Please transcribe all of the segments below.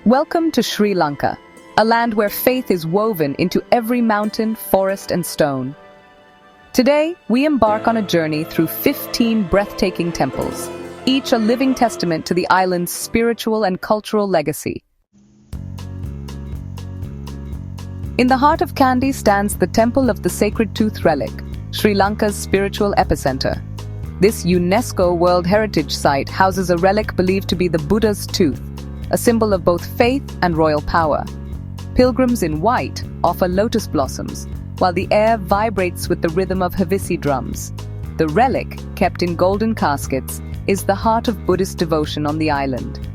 Welcome to Sri Lanka, a land where faith is woven into every mountain, forest, and stone. Today, we embark on a journey through 15 breathtaking temples, each a living testament to the island's spiritual and cultural legacy. In the heart of Kandy stands the Temple of the Sacred Tooth Relic, Sri Lanka's spiritual epicenter. This UNESCO World Heritage Site houses a relic believed to be the Buddha's tooth, a symbol of both faith and royal power. Pilgrims in white offer lotus blossoms, while the air vibrates with the rhythm of Havisi drums. The relic, kept in golden caskets, is the heart of Buddhist devotion on the island.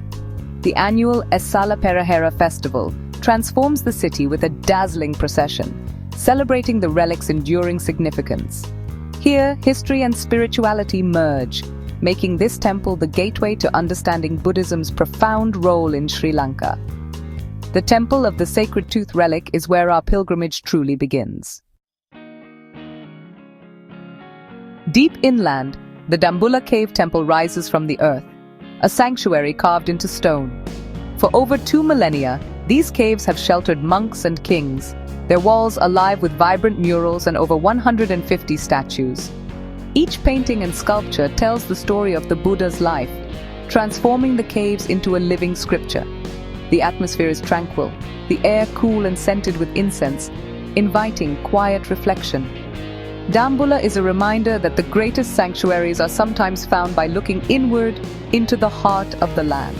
The annual Esala Perahera festival transforms the city with a dazzling procession, celebrating the relic's enduring significance. Here, history and spirituality merge, making this temple the gateway to understanding Buddhism's profound role in Sri Lanka. The Temple of the Sacred Tooth Relic is where our pilgrimage truly begins. Deep inland, the Dambulla Cave Temple rises from the earth, a sanctuary carved into stone. For over 2 millennia, these caves have sheltered monks and kings, their walls alive with vibrant murals and over 150 statues. Each painting and sculpture tells the story of the Buddha's life, transforming the caves into a living scripture. The atmosphere is tranquil, the air cool and scented with incense, inviting quiet reflection. Dambulla is a reminder that the greatest sanctuaries are sometimes found by looking inward into the heart of the land.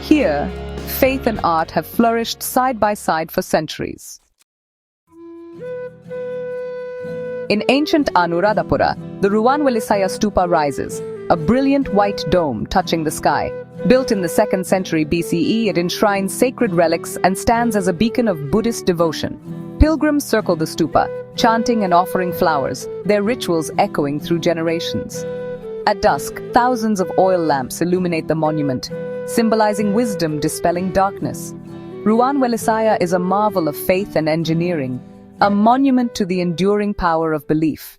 Here, faith and art have flourished side by side for centuries. In ancient Anuradhapura, the Ruwanwelisaya Stupa rises, a brilliant white dome touching the sky. Built in the 2nd century BCE, it enshrines sacred relics and stands as a beacon of Buddhist devotion. Pilgrims circle the stupa, chanting and offering flowers, their rituals echoing through generations. At dusk, thousands of oil lamps illuminate the monument, symbolizing wisdom dispelling darkness. Ruwanwelisaya is a marvel of faith and engineering, a monument to the enduring power of belief.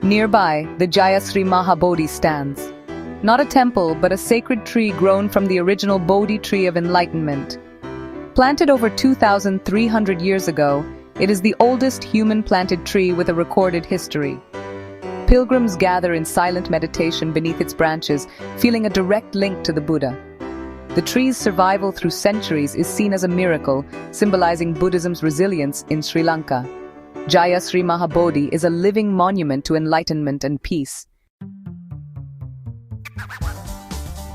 Nearby, the Jayasri Mahabodhi stands. Not a temple, but a sacred tree grown from the original Bodhi tree of enlightenment. Planted over 2,300 years ago, it is the oldest human-planted tree with a recorded history. Pilgrims gather in silent meditation beneath its branches, feeling a direct link to the Buddha. The tree's survival through centuries is seen as a miracle, symbolizing Buddhism's resilience in Sri Lanka. Jayasri Mahabodhi is a living monument to enlightenment and peace.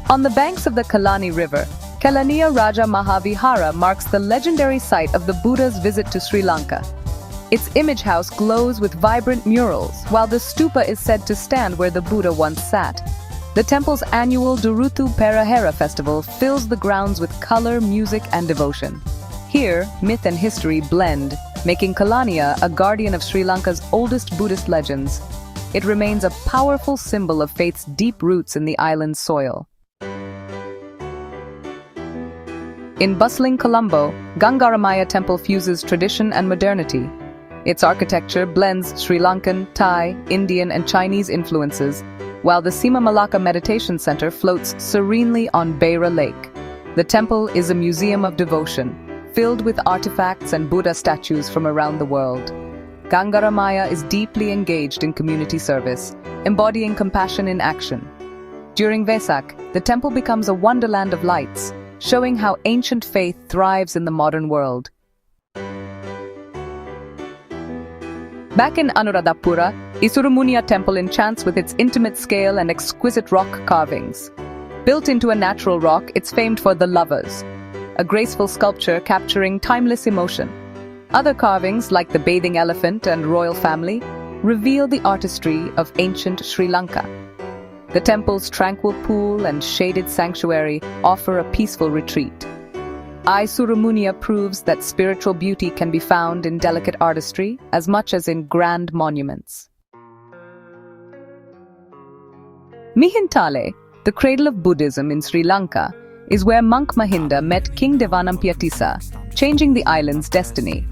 On the banks of the Kalani River, Kelaniya Raja Mahavihara marks the legendary site of the Buddha's visit to Sri Lanka. Its image house glows with vibrant murals, while the stupa is said to stand where the Buddha once sat. The temple's annual Duruthu Perahera festival fills the grounds with color, music, and devotion. Here, myth and history blend, making Kelaniya a guardian of Sri Lanka's oldest Buddhist legends. It remains a powerful symbol of faith's deep roots in the island's soil. In bustling Colombo, Gangaramaya Temple fuses tradition and modernity. Its architecture blends Sri Lankan, Thai, Indian, and Chinese influences, while the Sima Malacca Meditation Center floats serenely on Beira Lake. The temple is a museum of devotion, filled with artifacts and Buddha statues from around the world. Gangaramaya is deeply engaged in community service, embodying compassion in action. During Vesak, the temple becomes a wonderland of lights, showing how ancient faith thrives in the modern world. Back in Anuradhapura, Isurumuniya Temple enchants with its intimate scale and exquisite rock carvings. Built into a natural rock, it's famed for the Lovers, a graceful sculpture capturing timeless emotion. Other carvings, like the bathing elephant and royal family, reveal the artistry of ancient Sri Lanka. The temple's tranquil pool and shaded sanctuary offer a peaceful retreat. Isurumuniya proves that spiritual beauty can be found in delicate artistry as much as in grand monuments. Mihintale, the cradle of Buddhism in Sri Lanka, is where monk Mahinda met King Devanampiatissa, changing the island's destiny.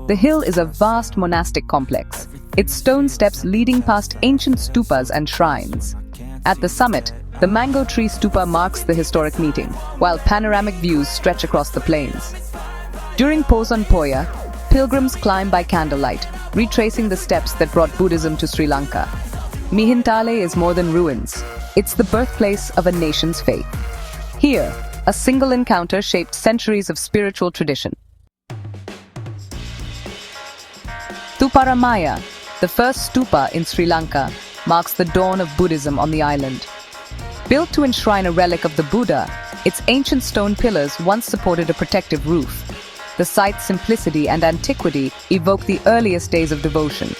The hill is a vast monastic complex, its stone steps leading past ancient stupas and shrines. At the summit, The mango tree stupa marks the historic meeting, while panoramic views stretch across the plains. During Poson Poya, pilgrims climb by candlelight, retracing the steps that brought Buddhism to Sri Lanka. Mihintale is more than ruins. It's the birthplace of a nation's faith. Here, a single encounter shaped centuries of spiritual tradition. Thuparamaya, the first stupa in Sri Lanka, marks the dawn of Buddhism on the island. Built to enshrine a relic of the Buddha, its ancient stone pillars once supported a protective roof. The site's simplicity and antiquity evoke the earliest days of devotion.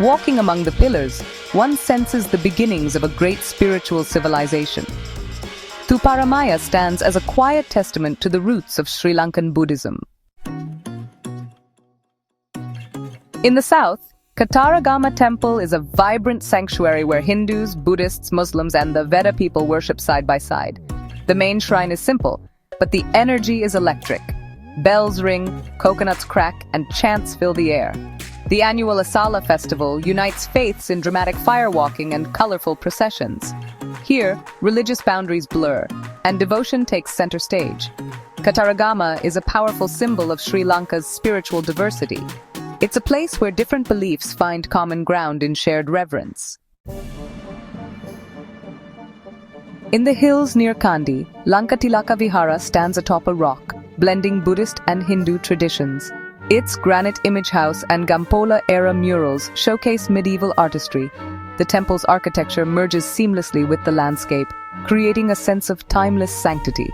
Walking among the pillars, one senses the beginnings of a great spiritual civilization. Thuparamaya stands as a quiet testament to the roots of Sri Lankan Buddhism. In the south, Katharagama Temple is a vibrant sanctuary where Hindus, Buddhists, Muslims, and the Veda people worship side by side. The main shrine is simple, but the energy is electric. Bells ring, coconuts crack, and chants fill the air. The annual Asala festival unites faiths in dramatic firewalking and colorful processions. Here, religious boundaries blur, and devotion takes center stage. Katharagama is a powerful symbol of Sri Lanka's spiritual diversity. It's a place where different beliefs find common ground in shared reverence. In the hills near Kandy, Lankatilaka Vihara stands atop a rock, blending Buddhist and Hindu traditions. Its granite image house and Gampola-era murals showcase medieval artistry. The temple's architecture merges seamlessly with the landscape, creating a sense of timeless sanctity.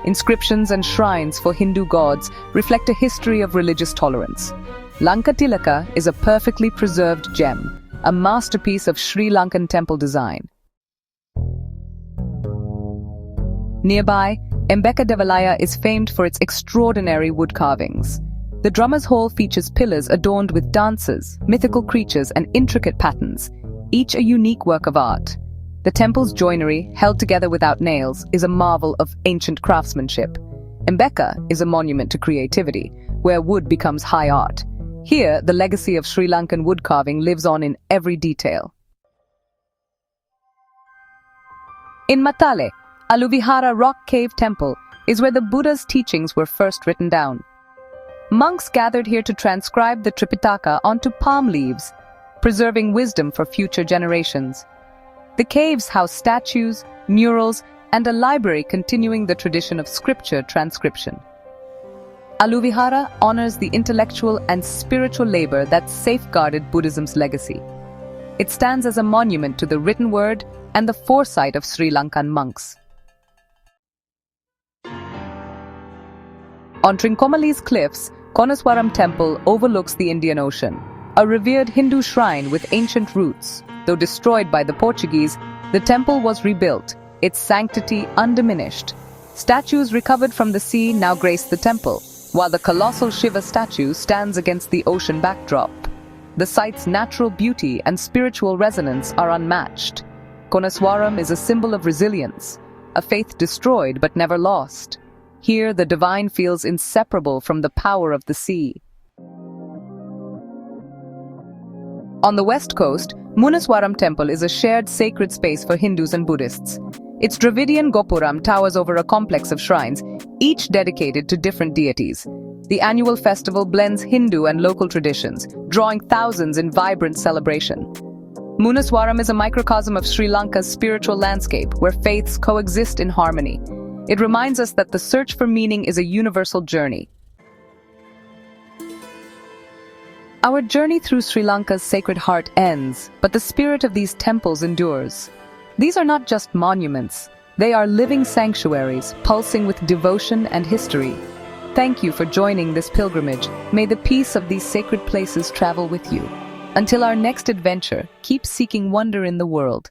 Inscriptions and shrines for Hindu gods reflect a history of religious tolerance. Lankatilaka is a perfectly preserved gem, a masterpiece of Sri Lankan temple design. Nearby, Mbeka Devalaya is famed for its extraordinary wood carvings. The drummer's hall features pillars adorned with dances, mythical creatures, and intricate patterns, each a unique work of art. The temple's joinery, held together without nails, is a marvel of ancient craftsmanship. Mbeka is a monument to creativity, where wood becomes high art. Here, the legacy of Sri Lankan wood carving lives on in every detail. In Matale, Aluvihara Rock Cave Temple is where the Buddha's teachings were first written down. Monks gathered here to transcribe the Tripitaka onto palm leaves, preserving wisdom for future generations. The caves house statues, murals, and a library continuing the tradition of scripture transcription. Aluvihara honors the intellectual and spiritual labor that safeguarded Buddhism's legacy. It stands as a monument to the written word and the foresight of Sri Lankan monks. On Trincomalee cliffs, Konaswaram Temple overlooks the Indian Ocean, a revered Hindu shrine with ancient roots. Though destroyed by the Portuguese, the temple was rebuilt, its sanctity undiminished. Statues recovered from the sea now grace the temple, while the colossal Shiva statue stands against the ocean backdrop. The site's natural beauty and spiritual resonance are unmatched. Konaswaram is a symbol of resilience, a faith destroyed but never lost. Here, the divine feels inseparable from the power of the sea. On the west coast, Munaswaram Temple is a shared sacred space for Hindus and Buddhists. Its Dravidian Gopuram towers over a complex of shrines, each dedicated to different deities. The annual festival blends Hindu and local traditions, drawing thousands in vibrant celebration. Munaswaram is a microcosm of Sri Lanka's spiritual landscape, where faiths coexist in harmony. It reminds us that the search for meaning is a universal journey. Our journey through Sri Lanka's Sacred Heart ends, but the spirit of these temples endures. These are not just monuments. They are living sanctuaries, pulsing with devotion and history. Thank you for joining this pilgrimage. May the peace of these sacred places travel with you. Until our next adventure, keep seeking wonder in the world.